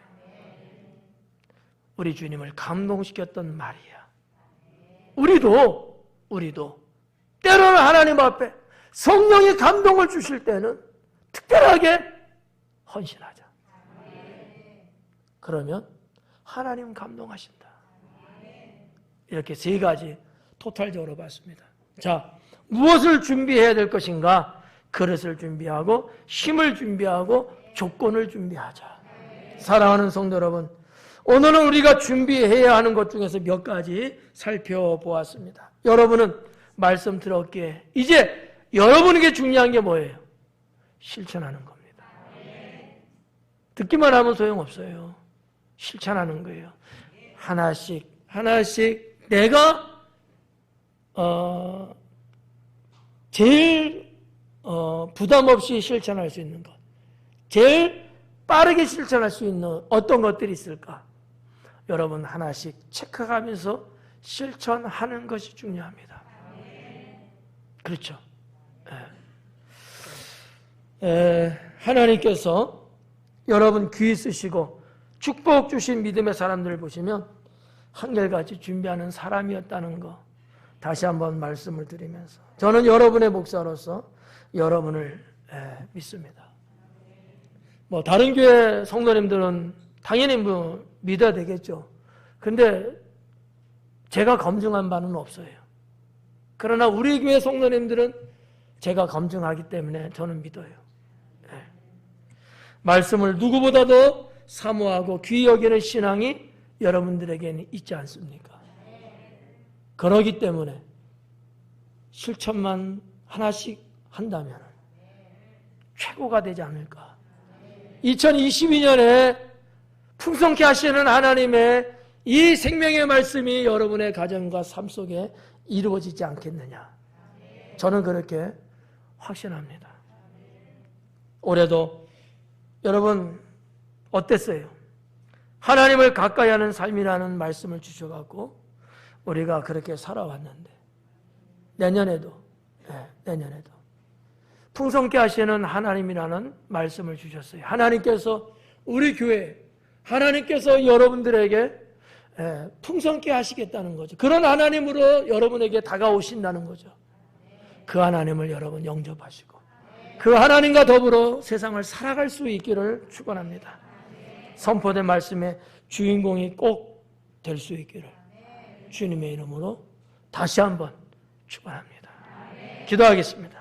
우리 주님을 감동시켰던 마리아. 우리도 때로는 하나님 앞에 성령이 감동을 주실 때는 특별하게 헌신하자. 그러면 하나님 감동하신다. 이렇게 세 가지 토탈적으로 봤습니다. 자, 무엇을 준비해야 될 것인가? 그릇을 준비하고 힘을 준비하고 조건을 준비하자. 사랑하는 성도 여러분, 오늘은 우리가 준비해야 하는 것 중에서 몇 가지 살펴보았습니다. 여러분은 말씀 들었기에 이제 여러분에게 중요한 게 뭐예요? 실천하는 겁니다. 듣기만 하면 소용없어요. 실천하는 거예요. 하나씩 내가 제일 부담 없이 실천할 수 있는 것, 제일 빠르게 실천할 수 있는 어떤 것들이 있을까? 여러분 하나씩 체크하면서 실천하는 것이 중요합니다. 그렇죠? 하나님께서 여러분 귀 쓰시고 축복 주신 믿음의 사람들을 보시면 한결같이 준비하는 사람이었다는 거 다시 한번 말씀을 드리면서 저는 여러분의 목사로서 여러분을 믿습니다. 뭐 다른 교회 성도님들은 당연히 뭐 믿어야 되겠죠. 근데 제가 검증한 바는 없어요. 그러나 우리 교회 성도님들은 제가 검증하기 때문에 저는 믿어요. 말씀을 누구보다도 사모하고 귀히 여기는 신앙이 여러분들에게는 있지 않습니까? 그러기 때문에 실천만 하나씩 한다면 최고가 되지 않을까. 2022년에 풍성케 하시는 하나님의 이 생명의 말씀이 여러분의 가정과 삶 속에 이루어지지 않겠느냐. 저는 그렇게 확신합니다. 올해도 여러분 어땠어요? 하나님을 가까이 하는 삶이라는 말씀을 주셔갖고 우리가 그렇게 살아왔는데 내년에도 풍성케 하시는 하나님이라는 말씀을 주셨어요. 하나님께서 우리 교회, 하나님께서 여러분들에게 풍성케 하시겠다는 거죠. 그런 하나님으로 여러분에게 다가오신다는 거죠. 그 하나님을 여러분 영접하시고 그 하나님과 더불어 세상을 살아갈 수 있기를 축원합니다. 선포된 말씀의 주인공이 꼭 될 수 있기를 주님의 이름으로 다시 한번 축원합니다. 기도하겠습니다.